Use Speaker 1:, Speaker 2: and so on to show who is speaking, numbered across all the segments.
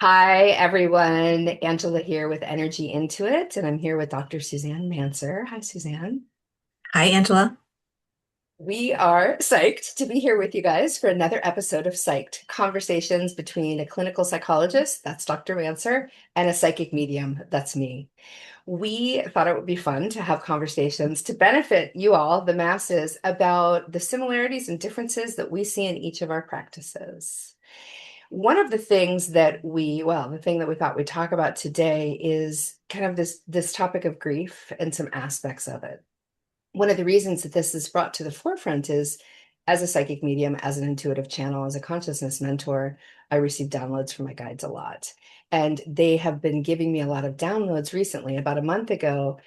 Speaker 1: Hi, everyone. Angela here with Energy Into It, and I'm here with Dr. Suzanne Manser. Hi, Suzanne.
Speaker 2: Hi, Angela.
Speaker 1: We are psyched to be here with you guys for another episode of Psyched, conversations between a clinical psychologist, that's Dr. Manser, and a psychic medium, that's me. We thought it would be fun to have conversations to benefit you all, the masses, about the similarities and differences that we see in each of our practices. One of the things that the thing that we thought we'd talk about today is kind of this topic of grief and some aspects of it. One of the reasons that this is brought to the forefront is as a psychic medium, as an intuitive channel, as a consciousness mentor, I receive downloads from my guides a lot. And they have been giving me a lot of downloads recently. About a month ago,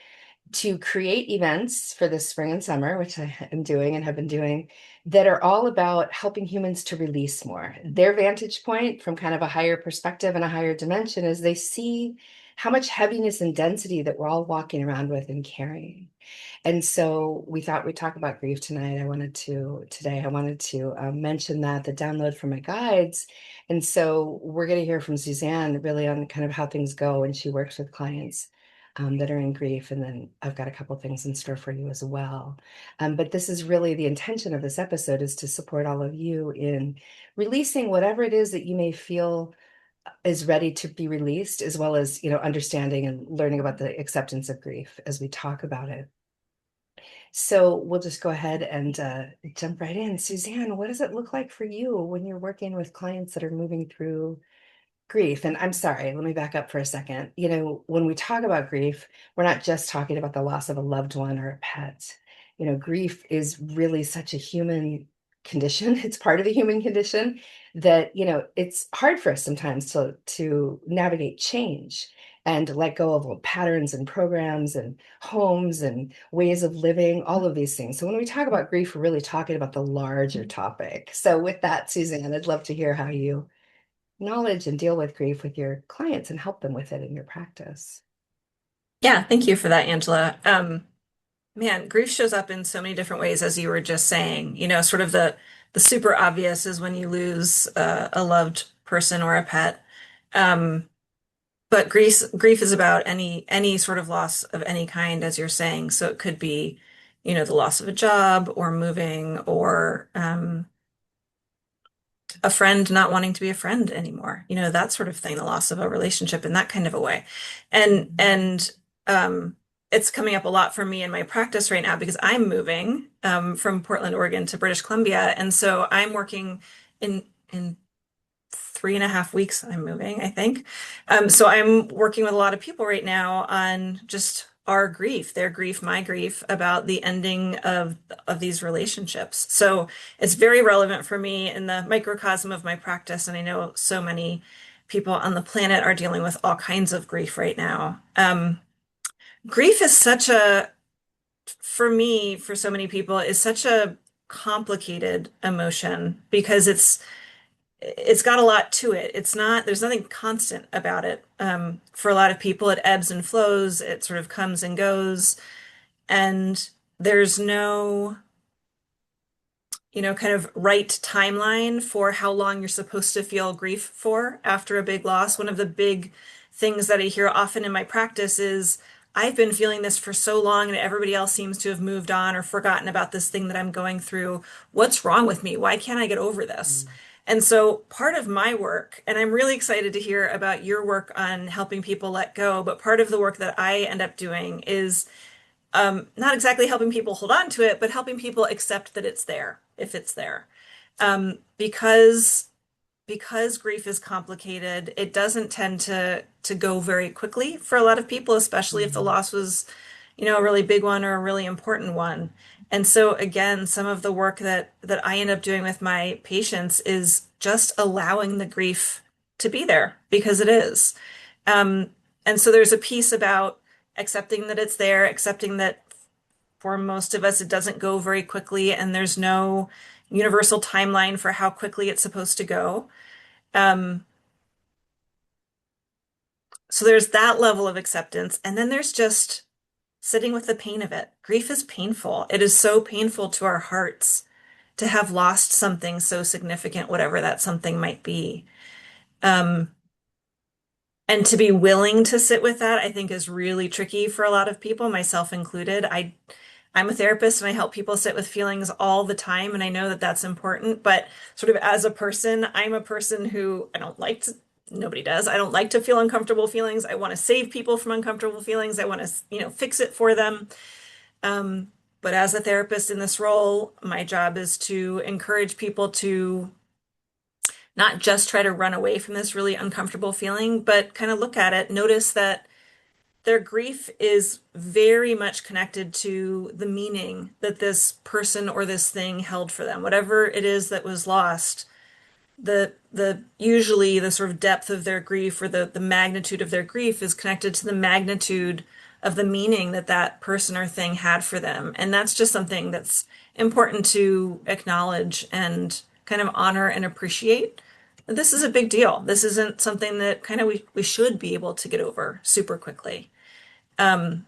Speaker 1: to create events for this spring and summer, which I am doing and have been doing, that are all about helping humans to release more. Their vantage point from kind of a higher perspective and a higher dimension is they see how much heaviness and density that we're all walking around with and carrying. And so we thought we'd talk about grief tonight. I wanted to mention that the download from my guides. And so we're going to hear from Suzanne really on kind of how things go when she works with clients that are in grief. And then I've got a couple things in store for you as well. But this is really the intention of this episode is to support all of you in releasing whatever it is that you may feel is ready to be released, as well as, understanding and learning about the acceptance of grief as we talk about it. So we'll just go ahead and jump right in. Suzanne, what does it look like for you when you're working with clients that are moving through grief? And I'm sorry, let me back up for a second. When we talk about grief, we're not just talking about the loss of a loved one or a pet. Grief is really such a human condition. It's part of the human condition that, it's hard for us sometimes to navigate change and let go of old patterns and programs and homes and ways of living, all of these things. So when we talk about grief, we're really talking about the larger topic. So with that, Suzanne, I'd love to hear how you acknowledge and deal with grief with your clients and help them with it in your practice.
Speaker 2: Yeah, thank you for that, Angela. Man, grief shows up in so many different ways, as you were just saying. Sort of the super obvious is when you lose a loved person or a pet. Um, but grief is about any sort of loss of any kind, as you're saying. So it could be, the loss of a job or moving or a friend not wanting to be a friend anymore, that sort of thing, the loss of a relationship in that kind of a way. And it's coming up a lot for me in my practice right now because I'm moving from Portland, Oregon to British Columbia. And so I'm working in 3.5 weeks, I'm moving, I think. So I'm working with a lot of people right now on just our grief, their grief, my grief about the ending of these relationships. So it's very relevant for me in the microcosm of my practice, and I know so many people on the planet are dealing with all kinds of grief right now. Grief is such a, for me, for so many people, is such a complicated emotion because it's got a lot to it. There's nothing constant about it. For a lot of people, it ebbs and flows. It sort of comes and goes. And there's no, kind of right timeline for how long you're supposed to feel grief for after a big loss. One of the big things that I hear often in my practice is, I've been feeling this for so long and everybody else seems to have moved on or forgotten about this thing that I'm going through. What's wrong with me? Why can't I get over this?
Speaker 1: Mm.
Speaker 2: And so part of my work, and I'm really excited to hear about your work on helping people let go, but part of the work that I end up doing is not exactly helping people hold on to it, but helping people accept that it's there, if it's there. Because grief is complicated, it doesn't tend to go very quickly for a lot of people, especially if the
Speaker 1: Mhm.
Speaker 2: loss was, a really big one or a really important one. And so again, some of the work that I end up doing with my patients is just allowing the grief to be there because it is. Um, and so there's a piece about accepting that it's there, accepting that for most of us, it doesn't go very quickly, and there's no universal timeline for how quickly it's supposed to go. Um, so there's that level of acceptance. And then there's just sitting with the pain of it. Grief is painful. It is so painful to our hearts to have lost something so significant, whatever that something might be. Um, And to be willing to sit with that, I think is really tricky for a lot of people, myself included. I'm a therapist and I help people sit with feelings all the time, and I know that that's important. But sort of as a person, I'm a person who I don't like to, nobody does. I don't like to feel uncomfortable feelings. I want to save people from uncomfortable feelings. I want to, fix it for them. Um, but as a therapist in this role, my job is to encourage people to not just try to run away from this really uncomfortable feeling, but kind of look at it, notice that their grief is very much connected to the meaning that this person or this thing held for them. Whatever it is that was lost, the usually the sort of depth of their grief or the magnitude of their grief is connected to the magnitude of the meaning that that person or thing had for them. And that's just something that's important to acknowledge and kind of honor and appreciate. This is a big deal. This isn't something that kind of we should be able to get over super quickly. Um,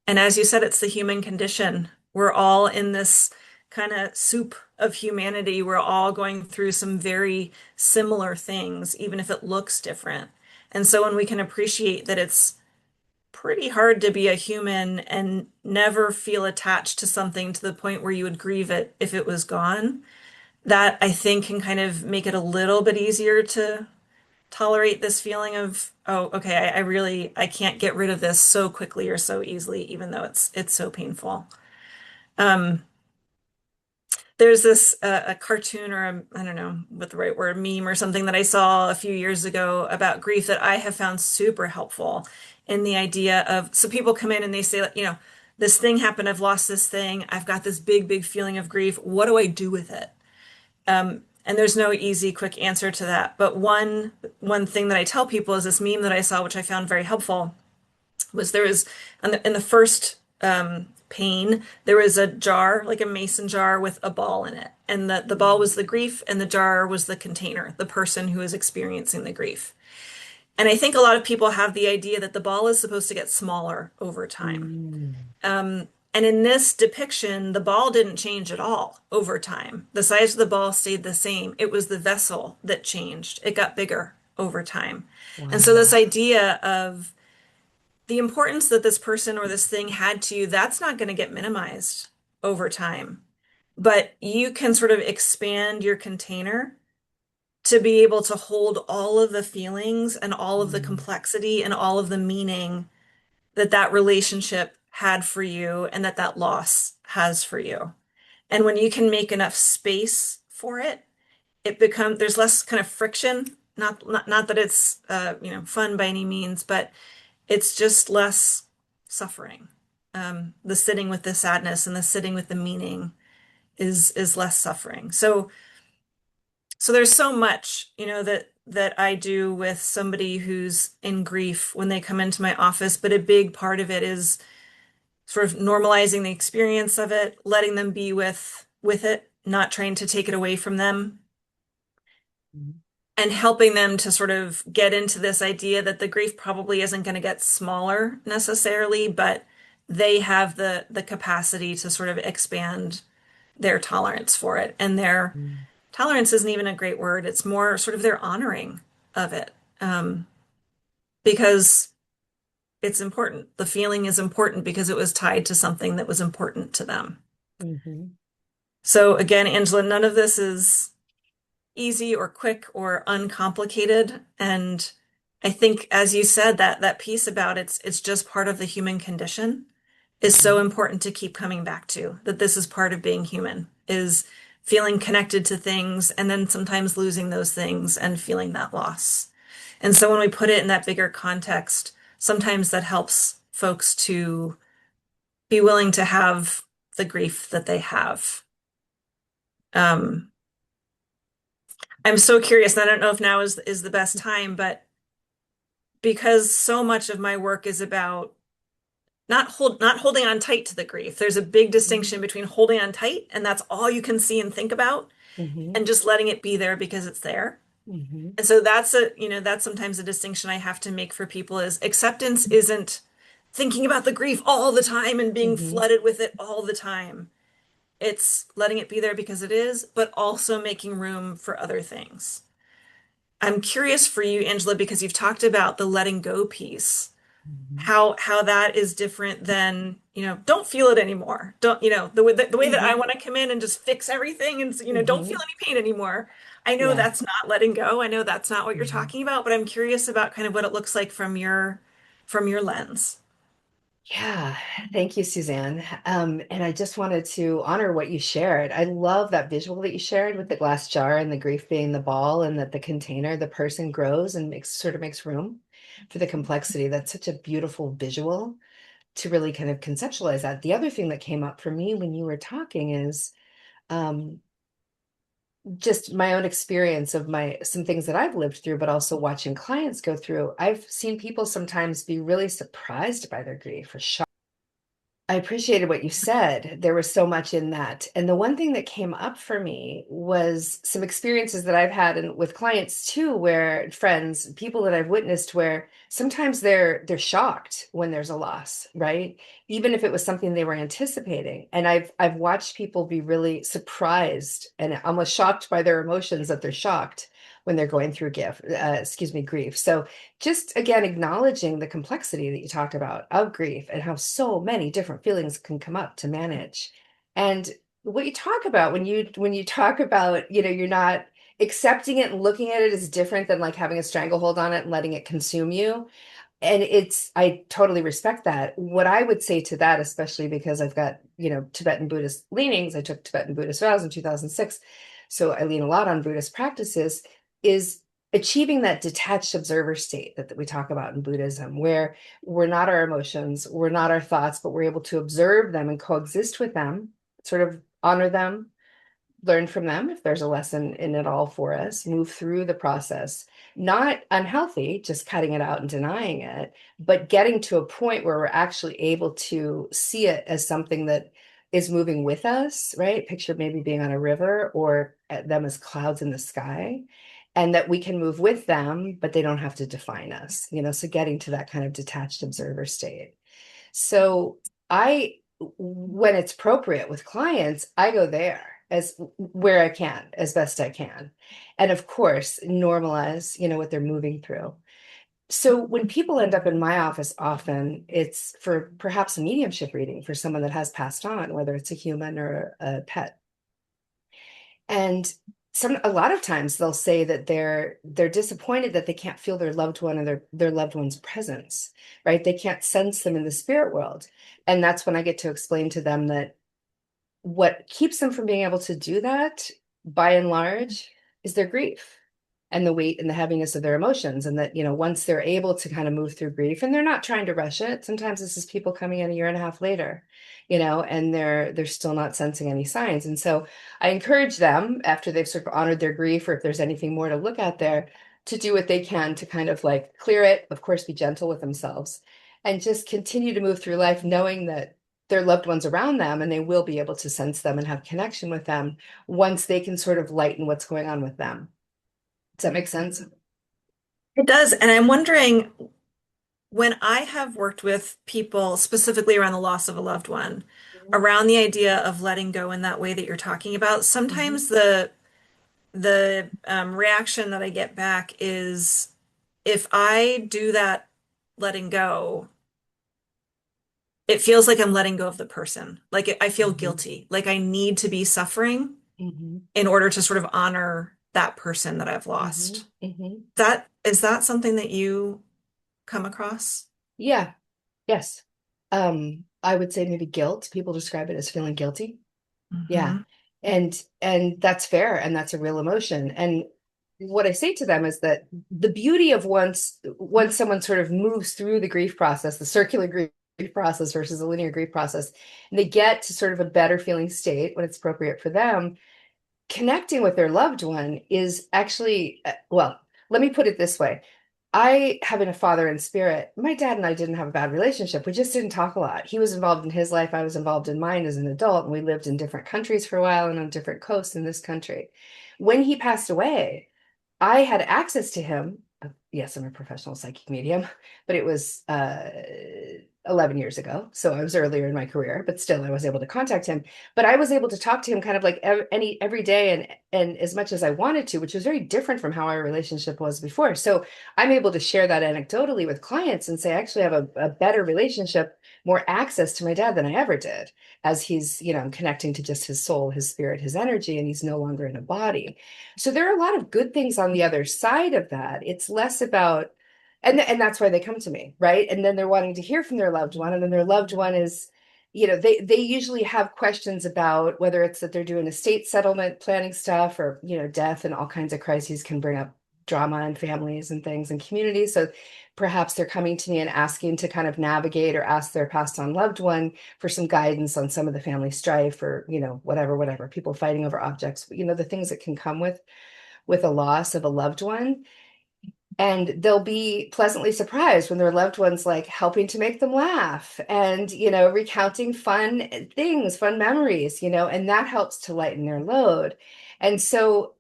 Speaker 2: and as you said, it's the human condition. We're all in this kind of soup of humanity. We're all going through some very similar things, even if it looks different. And so when we can appreciate that it's pretty hard to be a human and never feel attached to something to the point where you would grieve it if it was gone, that I think can kind of make it a little bit easier to tolerate this feeling of, oh, okay, I really I can't get rid of this so quickly or so easily, even though it's so painful. Um, there's this a cartoon or I don't know what the right word, meme or something that I saw a few years ago about grief that I have found super helpful in the idea of, so people come in and they say, like, this thing happened, I've lost this thing, I've got this big, big feeling of grief. What do I do with it? And there's no easy, quick answer to that. But one thing that I tell people is this meme that I saw, which I found very helpful, was there was in the first pane, there was a jar, like a mason jar with a ball in it. And the ball was the grief, and the jar was the container, the person who is experiencing the grief. And I think a lot of people have the idea that the ball is supposed to get smaller over time.
Speaker 1: Mm.
Speaker 2: And in this depiction, the ball didn't change at all over time. The size of the ball stayed the same. It was the vessel that changed. It got bigger over time. And so this
Speaker 1: Wow.
Speaker 2: idea of the importance that this person or this thing had to you, that's not going to get minimized over time. But you can sort of expand your container to be able to hold all of the feelings and all of the
Speaker 1: Mm.
Speaker 2: complexity and all of the meaning that that relationship had for you and that that loss has for you. And when you can make enough space for it, it becomes there's less kind of friction. Not that it's fun by any means, but it's just less suffering. The sitting with the sadness and the sitting with the meaning is less suffering. So there's so much, that I do with somebody who's in grief when they come into my office, but a big part of it is sort of normalizing the experience of it, letting them be with it, not trying to take it away from them,
Speaker 1: Mm.
Speaker 2: and helping them to sort of get into this idea that the grief probably isn't going to get smaller necessarily, but they have the capacity to sort of expand their tolerance for it. And their
Speaker 1: Mm.
Speaker 2: tolerance isn't even a great word. It's more sort of their honoring of it. Because it's important. The feeling is important because it was tied to something that was important to them.
Speaker 1: Mhm.
Speaker 2: So again, Angela, none of this is easy or quick or uncomplicated. And I think, as you said, that piece about it's just part of the human condition is so
Speaker 1: Mhm.
Speaker 2: important to keep coming back to, that this is part of being human, is feeling connected to things and then sometimes losing those things and feeling that loss. And so when we put it in that bigger context, sometimes that helps folks to be willing to have the grief that they have. Um, I'm so curious, and I don't know if now is the best time, but because so much of my work is about not holding on tight to the grief. There's a big distinction between holding on tight, and that's all you can see and think about,
Speaker 1: Mhm.
Speaker 2: and just letting it be there because it's there.
Speaker 1: Mhm.
Speaker 2: And so that's sometimes a distinction I have to make for people is acceptance isn't thinking about the grief all the time and being
Speaker 1: Mhm.
Speaker 2: flooded with it all the time. It's letting it be there because it is, but also making room for other things. I'm curious for you, Angela, because you've talked about the letting go piece,
Speaker 1: Mhm.
Speaker 2: how that is different than, don't feel it anymore. Don't, the way that I
Speaker 1: Mhm.
Speaker 2: want to come in and just fix everything and, don't feel
Speaker 1: Mhm.
Speaker 2: any pain anymore. I know
Speaker 1: Yeah.
Speaker 2: that's not letting go. I know that's not what you're
Speaker 1: Mhm.
Speaker 2: talking about, but I'm curious about kind of what it looks like from your lens.
Speaker 1: Yeah, thank you, Suzanne. And I just wanted to honor what you shared. I love that visual that you shared with the glass jar and the grief being the ball, and that the container, the person grows and makes room for the complexity. That's such a beautiful visual to really kind of conceptualize that. The other thing that came up for me when you were talking is um, just my own experience of my some things that I've lived through, but also watching clients go through. I've seen people sometimes be really surprised by their grief or shocked. I appreciated what you said. There was so much in that. And the one thing that came up for me was some experiences that I've had with clients too, where friends, people that I've witnessed where sometimes they're shocked when there's a loss, right? Even if it was something they were anticipating. And I've watched people be really surprised and almost shocked by their emotions that they're shocked when they're going through grief. So just again acknowledging the complexity that you talked about of grief and how so many different feelings can come up to manage. And what you talk about when you talk about, you're not accepting it and looking at it as different than like having a stranglehold on it and letting it consume you. And I totally respect that. What I would say to that, especially because I've got, Tibetan Buddhist leanings, I took Tibetan Buddhist vows in 2006. So I lean a lot on Buddhist practices, is achieving that detached observer state that we talk about in Buddhism, where we're not our emotions, we're not our thoughts, but we're able to observe them and coexist with them, sort of honor them, learn from them if there's a lesson in it all for us, move through the process, not unhealthy, just cutting it out and denying it, but getting to a point where we're actually able to see it as something that is moving with us, right? Picture maybe being on a river or at them as clouds in the sky, and that we can move with them, but they don't have to define us, so getting to that kind of detached observer state. So when it's appropriate with clients, I go there as where I can, as best I can. And of course, normalize, what they're moving through. So when people end up in my office, often it's for perhaps a mediumship reading for someone that has passed on, whether it's a human or a pet. And a lot of times they'll say that they're disappointed that they can't feel their loved one or their loved one's presence, right? They can't sense them in the spirit world. And that's when I get to explain to them that what keeps them from being able to do that, by and large, is their grief and the weight and the heaviness of their emotions. And that, once they're able to kind of move through grief, and they're not trying to rush it. Sometimes this is people coming in a year and a half later, and they're still not sensing any signs. And so I encourage them, after they've sort of honored their grief, or if there's anything more to look at there, to do what they can to kind of like clear it, of course, be gentle with themselves, and just continue to move through life knowing that their loved ones around them, and they will be able to sense them and have connection with them once they can sort of lighten what's going on with them. Does that make sense?
Speaker 2: It does. And I'm wondering, when I have worked with people specifically around the loss of a loved one, around the idea of letting go in that way that you're talking about,
Speaker 1: Mhm.
Speaker 2: sometimes the reaction that I get back is, if I do that letting go, it feels like I'm letting go of the person. Like I feel
Speaker 1: Mhm.
Speaker 2: guilty. Like I need to be suffering
Speaker 1: Mhm.
Speaker 2: in order to sort of honor that person that I've
Speaker 1: Mhm.
Speaker 2: lost.
Speaker 1: Mhm.
Speaker 2: Is that something that you come across?
Speaker 1: Yeah. Yes. I would say maybe guilt. People describe it as feeling guilty. Yeah.
Speaker 2: Hmm.
Speaker 1: And that's fair, and that's a real emotion. And what I say to them is that the beauty of once someone sort of moves through the grief process, the circular grief process versus the linear grief process, and they get to sort of a better feeling state when it's appropriate for them, connecting with their loved one is actually, well, let me put it this way. I having a father in spirit, my dad and I didn't have a bad relationship. We just didn't talk a lot. He was involved in his life. I was involved in mine as an adult, and we lived in different countries for a while and on different coasts in this country. When he passed away, I had access to him. Yes, I'm a professional psychic medium, but it was 11 years ago. So I was earlier in my career, but still I was able to contact him. But I was able to talk to him kind of like every day and as much as I wanted to, which was very different from how our relationship was before. So I'm able to share that anecdotally with clients and say, I actually have a better relationship, more access to my dad than I ever did, as he's, I'm connecting to just his soul, his spirit, his energy, and he's no longer in a body. So there are a lot of good things on the other side of that. It's less about, and that's why they come to me, right? And then they're wanting to hear from their loved one, and then their loved one is, they usually have questions about whether it's that they're doing estate settlement planning stuff, or death and all kinds of crises can bring up drama in families and things and communities. So perhaps they're coming to me and asking to kind of navigate or ask their passed on loved one for some guidance on some of the family strife, or whatever, people fighting over objects, the things that can come with a loss of a loved one. And they'll be pleasantly surprised when their loved one's like helping to make them laugh and recounting fun things, fun memories, and that helps to lighten their load. And so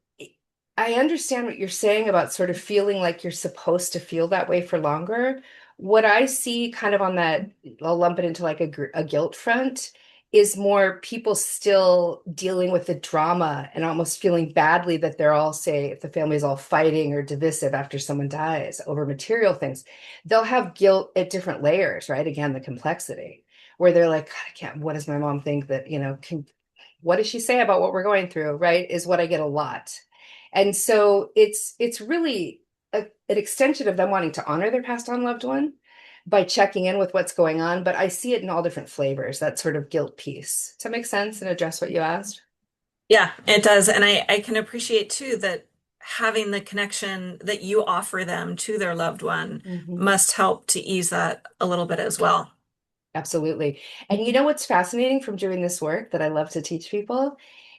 Speaker 1: I understand what you're saying about sort of feeling like you're supposed to feel that way for longer. What I see kind of on that, I'll lump it into like a guilt front, is more people still dealing with the drama and almost feeling badly that they're all, say, if the family's all fighting or divisive after someone dies over material things, they'll have guilt at different layers, right? Again, the complexity, where they're like, God, I can't, what does my mom think that, what does she say about what we're going through, right? Is what I get a lot. And so it's really an extension of them wanting to honor their passed on loved one by checking in with what's going on. But I see it in all different flavors, that sort of guilt piece. Does that make sense and address what you asked?
Speaker 2: Yeah, it does. And I can appreciate too that having the connection that you offer them to their loved one
Speaker 1: Mhm.
Speaker 2: must help to ease that a little bit as well.
Speaker 1: Absolutely. And you know what's fascinating from doing this work that I love to teach people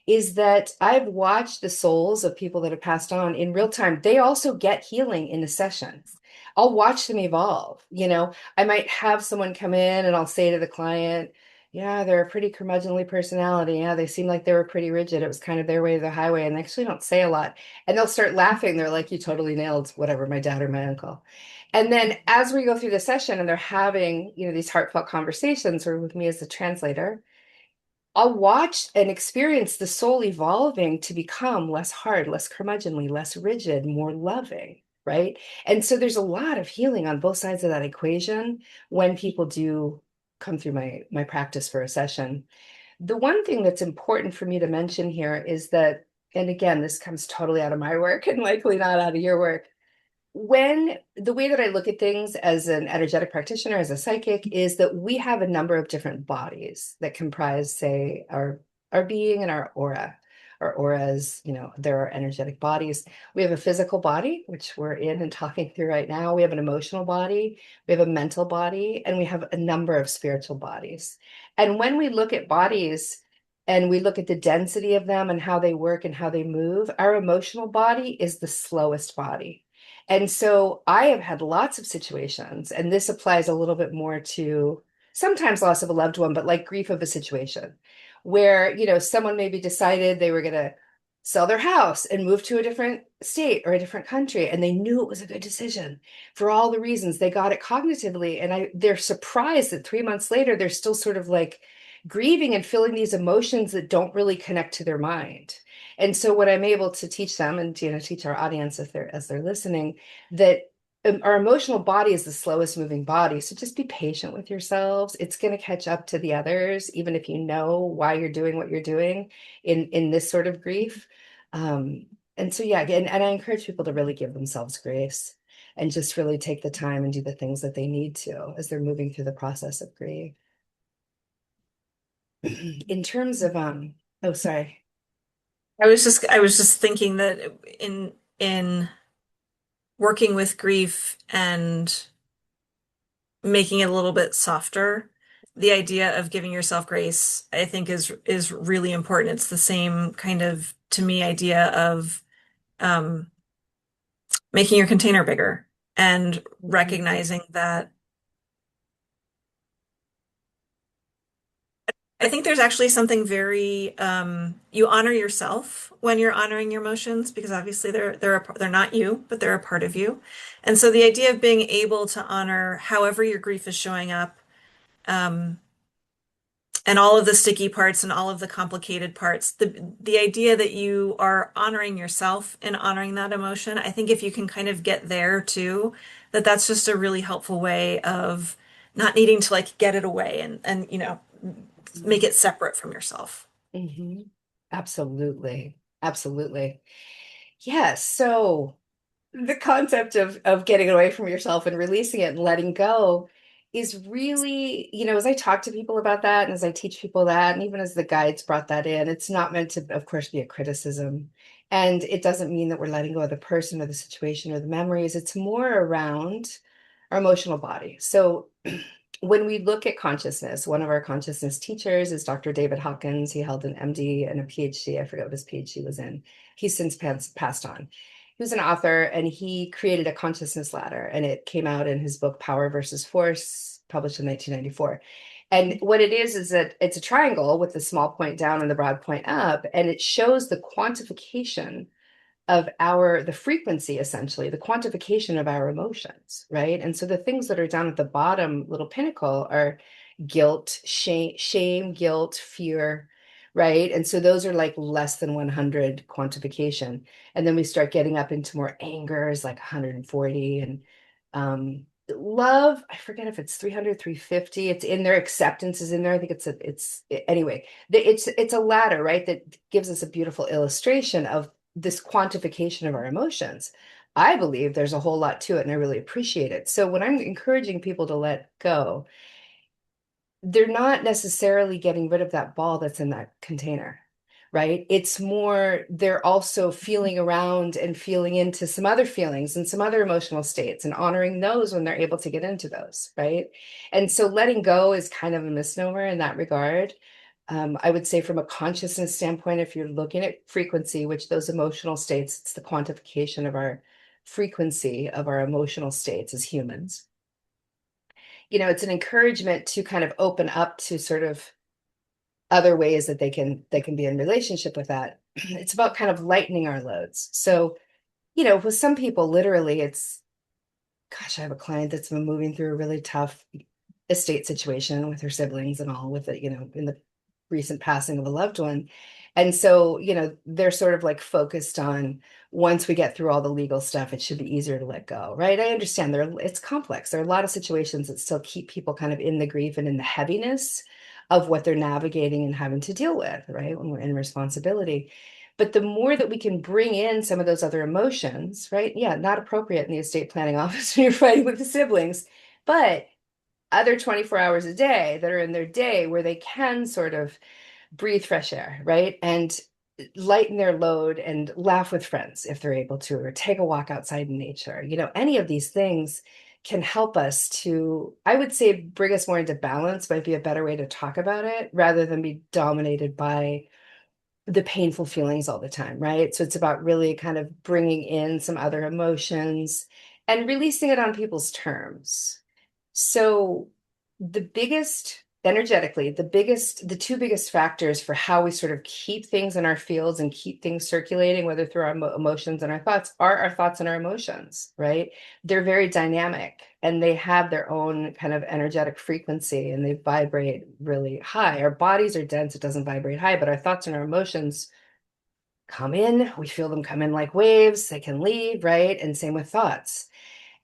Speaker 1: is that I've watched the souls of people that have passed on in real time. They also get healing in the sessions. I'll watch them evolve. I might have someone come in and I'll say to the client, yeah, they're a pretty curmudgeonly personality. Yeah, they seem like they were pretty rigid. It was kind of their way of the highway, and they actually don't say a lot. And they'll start laughing. They're like, you totally nailed whatever, my dad or my uncle. And then as we go through the session and they're having, these heartfelt conversations or with me as the translator, I'll watch and experience the soul evolving to become less hard, less curmudgeonly, less rigid, more loving, right? And so there's a lot of healing on both sides of that equation when people do come through my practice for a session. The one thing that's important for me to mention here is that, and again, this comes totally out of my work and likely not out of your work, when the way that I look at things as an energetic practitioner, as a psychic, is that we have a number of different bodies that comprise, say, our being and our aura. Our auras, there are energetic bodies. We have a physical body, which we're in and talking through right now. We have an emotional body, we have a mental body, and we have a number of spiritual bodies. And when we look at bodies and we look at the density of them and how they work and how they move, our emotional body is the slowest body. And so I have had lots of situations, and this applies a little bit more to sometimes loss of a loved one, but like grief of a situation where, someone maybe decided they were going to sell their house and move to a different state or a different country, and they knew it was a good decision for all the reasons. They got it cognitively, and they're surprised that 3 months later, they're still sort of like grieving and feeling these emotions that don't really connect to their mind. And so what I'm able to teach them and teach our audience if they're as they're listening, that our emotional body is the slowest moving body. So just be patient with yourselves. It's going to catch up to the others, even if you know why you're doing what you're doing in this sort of grief. And so yeah, again, and I encourage people to really give themselves grace and just really take the time and do the things that they need to as they're moving through the process of grief. In terms of oh sorry.
Speaker 2: I was just thinking that in working with grief and making it a little bit softer, the idea of giving yourself grace, I think is really important. It's the same kind of, to me, idea of um, making your container bigger and
Speaker 1: Mhm.
Speaker 2: recognizing that I think there's actually something very you honor yourself when you're honoring your emotions because obviously they're not you, but they're a part of you. And so the idea of being able to honor however your grief is showing up Um, and all of the sticky parts and all of the complicated parts. The idea that you are honoring yourself and honoring that emotion, I think if you can kind of get there too, that's just a really helpful way of not needing to like get it away and make it separate from yourself.
Speaker 1: Hmm. Absolutely. Absolutely. Yes. So the concept of getting away from yourself and releasing it and letting go is really, as I talk to people about that and as I teach people that, and even as the guides brought that in, it's not meant to, of course, be a criticism. And it doesn't mean that we're letting go of the person or the situation or the memories. It's more around our emotional body. So when we look at consciousness, one of our consciousness teachers is Dr. David Hawkins. He held an MD and a PhD. I forget what his PhD was in. He's since passed on. He was an author and he created a consciousness ladder, and it came out in his book Power versus Force, published in 1994. And what it is that it's a triangle with the small point down and the broad point up, and it shows the quantification of the frequency, essentially the quantification of our emotions, right? And so the things that are down at the bottom little pinnacle are guilt, shame, guilt, fear, right? And so those are like less than 100 quantification. And then we start getting up into more anger is like 140, and love, I forget if it's 300, 350. It's in there. Acceptance is in there. I think anyway, it's a ladder, right? That gives us a beautiful illustration of this quantification of our emotions. I believe there's a whole lot to it, and I really appreciate it. So when I'm encouraging people to let go, they're not necessarily getting rid of that ball that's in that container, right? It's more they're also feeling around and feeling into some other feelings and some other emotional states and honoring those when they're able to get into those, right? And so letting go is kind of a misnomer in that regard. I would say from a consciousness standpoint, if you're looking at frequency, which those emotional states, it's the quantification of our frequency of our emotional states as humans. It's an encouragement to kind of open up to sort of other ways that they can be in relationship with that. It's about kind of lightening our loads. So, with some people, literally, it's gosh, I have a client that's been moving through a really tough estate situation with her siblings and all with it, in the recent passing of a loved one. And so, they're sort of like focused on once we get through all the legal stuff, it should be easier to let go, right? I understand it's complex. There are a lot of situations that still keep people kind of in the grief and in the heaviness of what they're navigating and having to deal with, right? When we're in responsibility. But the more that we can bring in some of those other emotions, right? Yeah, not appropriate in the estate planning office when you're fighting with the siblings, but other 24 hours a day that are in their day where they can sort of breathe fresh air, right? And lighten their load and laugh with friends if they're able to, or take a walk outside in nature. Any of these things can help us to, I would say, bring us more into balance, might be a better way to talk about it rather than be dominated by the painful feelings all the time, right? So it's about really kind of bringing in some other emotions and releasing it on people's terms. So the two biggest factors for how we sort of keep things in our fields and keep things circulating, whether through our emotions and our thoughts, are our thoughts and our emotions, right? They're very dynamic and they have their own kind of energetic frequency and they vibrate really high. Our bodies are dense, it doesn't vibrate high, but our thoughts and our emotions come in, we feel them come in like waves, they can leave, right? And same with thoughts.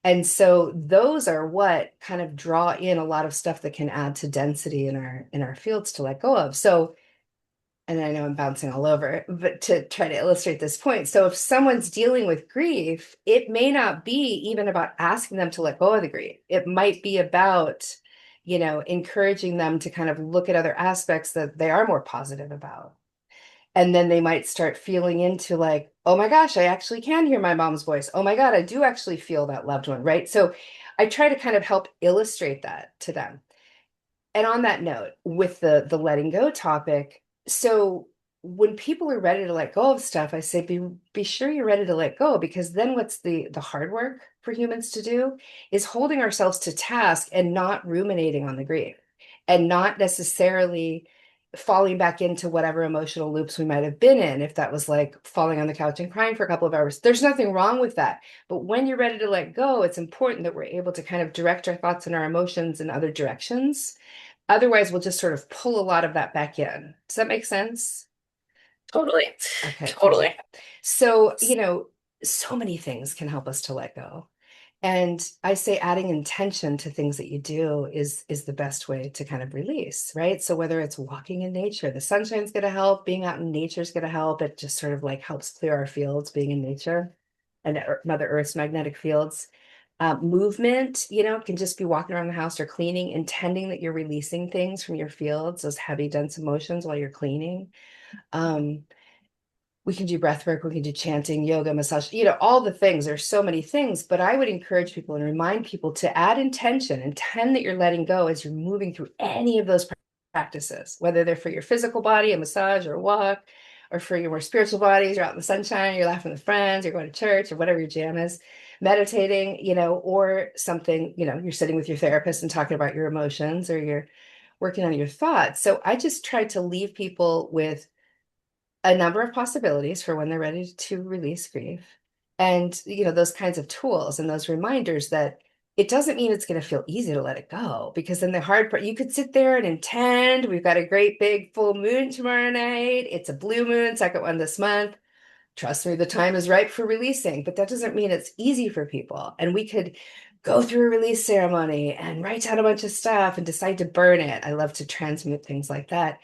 Speaker 1: And so those are what kind of draw in a lot of stuff that can add to density in our fields to let go of. So, and I know I'm bouncing all over, but to try to illustrate this point. So if someone's dealing with grief, it may not be even about asking them to let go of the grief. It might be about, encouraging them to kind of look at other aspects that they are more positive about. And then they might start feeling into like, oh my gosh, I actually can hear my mom's voice. Oh my God, I do actually feel that loved one, right? So I try to kind of help illustrate that to them. And on that note, with the letting go topic, so when people are ready to let go of stuff, I say be sure you're ready to let go, because then what's the hard work for humans to do is holding ourselves to task and not ruminating on the grief and not necessarily falling back into whatever emotional loops we might have been in, if that was like falling on the couch and crying for a couple of hours. There's nothing wrong with that. But when you're ready to let go, it's important that we're able to kind of direct our thoughts and our emotions in other directions Otherwise, we'll just sort of pull a lot of that back in. Does that make sense?
Speaker 2: Totally.
Speaker 1: Okay, cool.
Speaker 2: Totally.
Speaker 1: So, so many things can help us to let go. And I say adding intention to things that you do is the best way to kind of release, right? So whether it's walking in nature, the sunshine's going to help, being out in nature's going to help. It just sort of like helps clear our fields, being in nature and Mother Earth's magnetic fields. Movement, can just be walking around the house or cleaning, intending that you're releasing things from your fields, those heavy, dense emotions while you're cleaning. Um, we can do breath work, we can do chanting, yoga, massage, all the things. There's so many things, but I would encourage people and remind people to add intention, intend that you're letting go as you're moving through any of those practices, whether they're for your physical body, a massage or a walk, or for your more spiritual bodies, you're out in the sunshine, you're laughing with friends, you're going to church or whatever your jam is, meditating, or something, you're sitting with your therapist and talking about your emotions or you're working on your thoughts. So I just try to leave people with a number of possibilities for when they're ready to release grief. And, those kinds of tools and those reminders that it doesn't mean it's going to feel easy to let it go, because then the hard part, you could sit there and intend, we've got a great big full moon tomorrow night. It's a blue moon, second one this month. Trust me, the time is ripe for releasing, but that doesn't mean it's easy for people. And we could go through a release ceremony and write down a bunch of stuff and decide to burn it. I love to transmute things like that.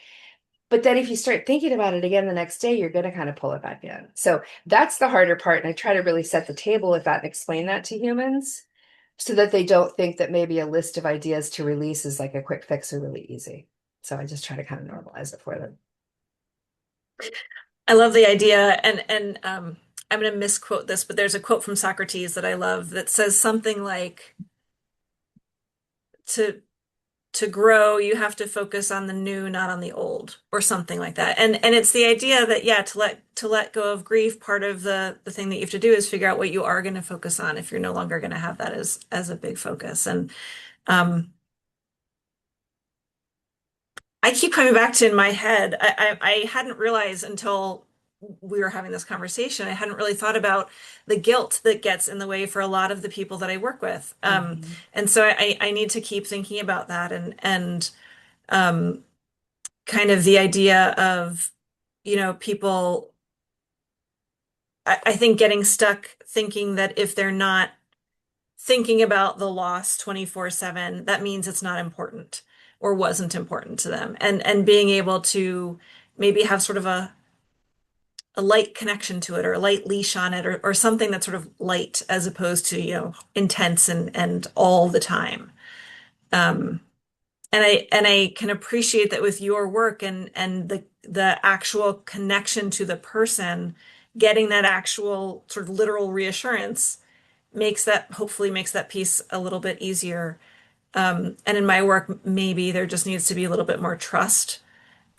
Speaker 1: But then if you start thinking about it again the next day, you're going to kind of pull it back in. So that's the harder part. And I try to really set the table with that and explain that to humans so that they don't think that maybe a list of ideas to release is like a quick fix or really easy. So I just try to kind of normalize it for them.
Speaker 2: I love the idea, and I'm going to misquote this, but there's a quote from Socrates that I love that says something like, "To to grow, you have to focus on the new, not on the old," or something like that. And it's the idea that, yeah, to let go of grief, part of the thing that you have to do is figure out what you are going to focus on if you're no longer going to have that as a big focus. And um, I keep coming back to in my head, I hadn't realized until we were having this conversation, I hadn't really thought about the guilt that gets in the way for a lot of the people that I work with.
Speaker 1: Mhm.
Speaker 2: And so I need to keep thinking about that and um, kind of the idea of, people, I think getting stuck thinking that if they're not thinking about the loss 24/7, that means it's not important or wasn't important to them. And being able to maybe have sort of a light connection to it or a light leash on it or something that's sort of light as opposed to, intense and all the time. Um, and I can appreciate that with your work and the actual connection to the person, getting that actual sort of literal reassurance hopefully makes that piece a little bit easier. And in my work, maybe there just needs to be a little bit more trust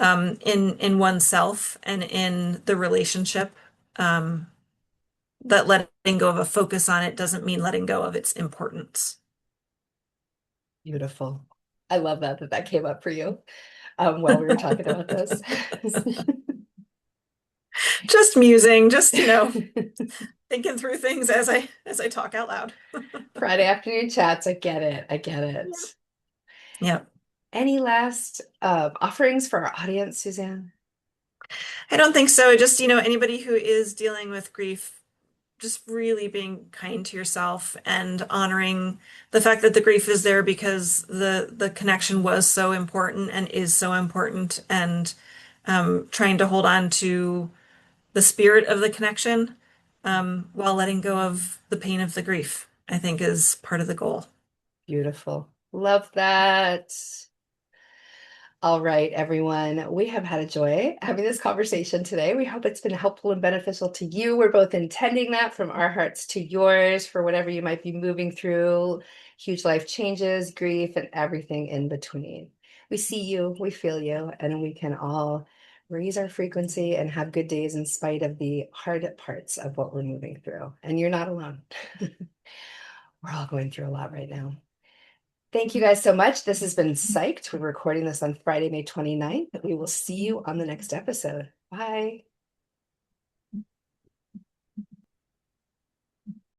Speaker 2: in oneself and in the relationship. Um, that letting go of a focus on it doesn't mean letting go of its importance.
Speaker 1: Beautiful. I love that came up for you while we were talking about this.
Speaker 2: Just musing, just, thinking through things as I talk out loud.
Speaker 1: Friday afternoon chats. I get it. I get
Speaker 2: Yeah.
Speaker 1: it.
Speaker 2: Yeah.
Speaker 1: Any last offerings for our audience, Suzanne?
Speaker 2: I don't think so. Just, anybody who is dealing with grief, just really being kind to yourself and honoring the fact that the grief is there because the connection was so important and is so important, and trying to hold on to the spirit of the connection while letting go of the pain of the grief, I think is part of the goal.
Speaker 1: Beautiful. Love that. All right, everyone. We have had a joy having this conversation today. We hope it's been helpful and beneficial to you. We're both intending that from our hearts to yours for whatever you might be moving through, huge life changes, grief, and everything in between. We see you, we feel you, and we can all raise our frequency and have good days in spite of the hard parts of what we're moving through. And you're not alone. We're all going through a lot right now. Thank you guys so much. This has been Psyched. We're recording this on Friday, May 29th. We will see you on the next episode. Bye.